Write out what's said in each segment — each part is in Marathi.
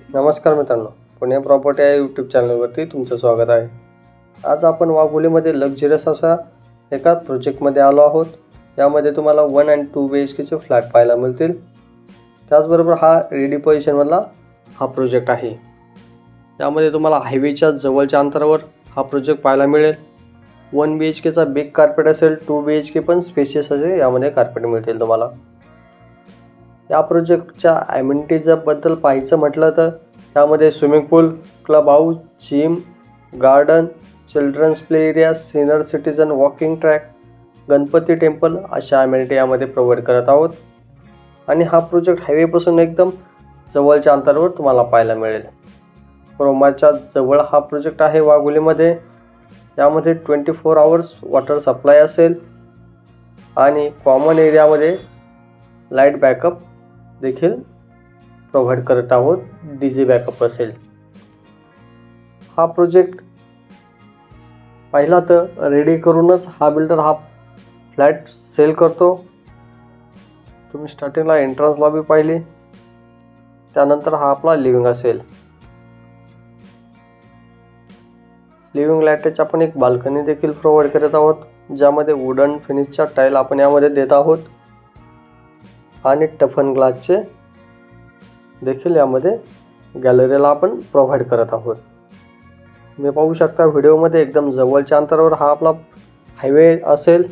नमस्कार मित्रांनो, पुणे प्रॉपर्टी या यूट्यूब चॅनलवरती तुमचं स्वागत आहे। आज आपण वाघोलीमध्ये लक्झरियस असा एका प्रोजेक्टमध्ये आलो आहोत। यामध्ये तुम्हाला 1 आणि 2 BHKचे फ्लॅट पाहायला मिळतील। त्याचबरोबर हा रेडी पोझिशनमधला हा प्रोजेक्ट आहे। यामध्ये तुम्हाला हायवेच्या जवळच्या अंतरावर हा प्रोजेक्ट पाहायला मिळेल। 1 BHKचा बिग कार्पेट असेल, 2 BHK पण स्पेशियस असे यामध्ये कार्पेट मिळतील तुम्हाला। या प्रोजेक्टच्या ॲम्युनिटीज बद्दल पाहायचं म्हटलं तर यामध्ये swimming pool, club house, gym, garden, children's play area, senior citizen walking track, Ganpati temple अशा ॲम्युनिटी यामध्ये प्रोव्हाइड करत आहोत। आणि हा प्रोजेक्ट हायवेपासून एकदम जवळच्या अंतरावर तुम्हाला पाहायला मिळेल। क्रोमाच्या जवळ हा प्रोजेक्ट आहे वाघोलीमध्ये। यामध्ये 24 आवर्स वॉटर सप्लाय असेल आणि कॉमन एरियामध्ये लाईट बॅकअप देखील प्रोव्हाइड करत आहोत। डीजे बॅकअप असेल। हा प्रोजेक्ट पहिला तर रेडी करूनच हा बिल्डर हा फ्लॅट सेल करतो। तुम्ही स्टार्टिंगला एंट्रन्स लॉबी पाहिली, त्यानंतर हा आपला लिव्हिंग असेल। लिव्हिंगला अटॅच आपण एक बाल्कनी देखील प्रोव्हाइड करत आहोत, ज्यामध्ये वुडन फिनिशच्या टाईल आपण यामध्ये देत आहोत आणि टफन ग्लासचे देखील यामध्ये गॅलरीला आपण प्रोव्हाइड करत आहोत। तुम्ही पाहू शकता व्हिडिओमध्ये एकदम जवळच्या अंतरावर हा आपला हायवे असेल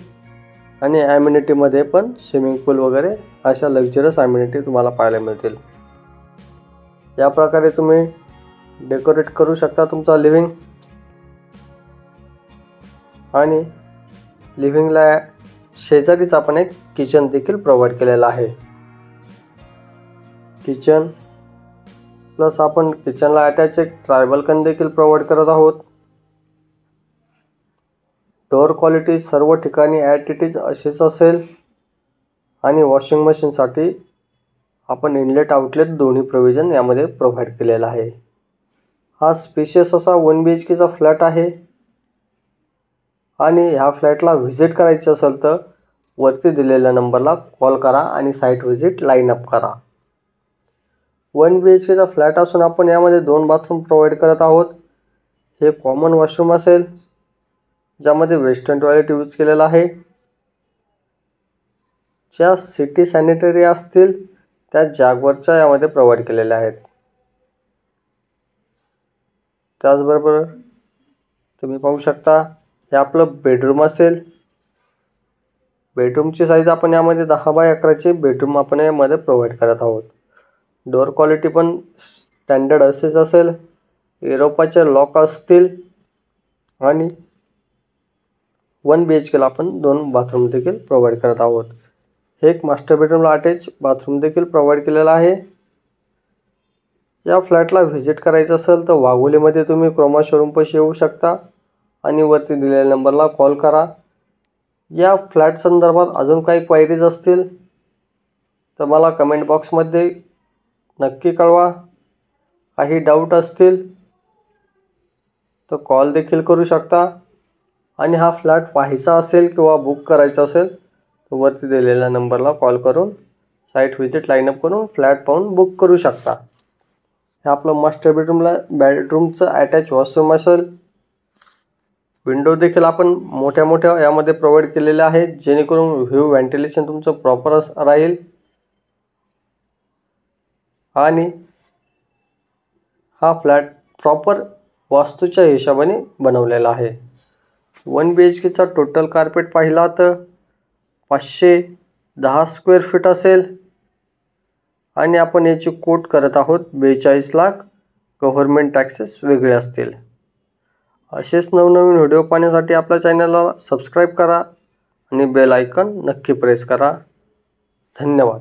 आणि ॲम्युनिटीमध्ये पण स्विमिंग पूल वगैरे अशा लक्झरियस ॲम्युनिटी तुम्हाला पाहायला मिळतील। या प्रकारे तुम्ही डेकोरेट करू शकता तुमचा लिव्हिंग। आणि लिव्हिंगला शेजारीच आपण एक किचन देखील प्रोव्हाइड केलेला आहे। किचन प्लस आपण किचनला अटॅच एक ट्रायबल्कन देखील प्रोव्हाइड करत आहोत। डोअर क्वालिटी सर्व ठिकाणी ॲट इट इज अशीच असेल आणि वॉशिंग मशीनसाठी आपण इनलेट आउटलेट दोन्ही प्रोव्हिजन यामध्ये प्रोव्हाइड केलेला आहे। हा स्पेशियस असा 1 BHKचा फ्लॅट आहे आणि ह्या फ्लॅटला व्हिजिट करायची असेल तर वरती दिलेल्या नंबरला कॉल करा आणि साईट व्हिजिट लाईन अप करा। 1 BHKचा फ्लॅट असून आपण यामध्ये 2 बाथरूम प्रोव्हाइड करत आहोत। हे कॉमन वॉशरूम असेल, ज्यामध्ये वेस्टर्न टॉयलेट यूज केलेला आहे। ज्या सिटी सॅनिटरी असतील त्या जागवरच्या यामध्ये प्रोव्हाइड केलेल्या आहेत। त्याचबरोबर तुम्ही पाहू शकता हे आपलं बेडरूम असेल। बेडरूमची साईज आपण यामध्ये 10 बाय 11ची बेडरूम आपण यामध्ये प्रोव्हाइड करत आहोत। डोअर क्वालिटी पण स्टँडर्ड असेच असेल। युरोपाचे लॉक असतील आणि 1 BHKला आपण 2 बाथरूम देखील प्रोव्हाइड करत आहोत। हे एक मास्टर बेडरूमला अटॅच बाथरूम देखील प्रोव्हाइड केलेला आहे। या फ्लॅटला व्हिजिट करायचं असेल तर वाघोलीमध्ये तुम्ही क्रोमा शोरूमपाशी येऊ शकता आणि वरती दिलेल्या नंबरला कॉल करा। या फ्लॅट संदर्भात अजून काही क्वायरीज असतील तर मला कमेंट बॉक्समध्ये नक्की कळवा। काही डाऊट असतील तर कॉल देखील करू शकता आणि हा फ्लॅट पाहायचा असेल किंवा बुक करायचा असेल तर वरती दिलेल्या नंबरला कॉल करून साईट व्हिजिट लाईन अप करून फ्लॅट पाहून बुक करू शकता। हे आपलं मास्टर बेडरूमचं अटॅच वॉशरूम असेल। विंडो देखील आपण मोठ्या यामध्ये प्रोव्हाइड केलेल्या आहेत, जेणेकरून व्ह्यू व्हेंटिलेशन तुमचं प्रॉपर राहील। आणि हा फ्लॅट प्रॉपर वास्तूच्या हिशोबाने बनवलेला आहे। 1 BHKचा टोटल कार्पेट पाहिला तर 510 स्क्वेअर फीट असेल आणि आपण याची कोट करत आहोत 42 लाख। गव्हर्नमेंट टॅक्सेस वेगळे असतील। असेच नवनवीन व्हिडिओ पाहण्यासाठी आपल्या चॅनलला सबस्क्राईब करा आणि बेल आयकॉन नक्की प्रेस करा। धन्यवाद।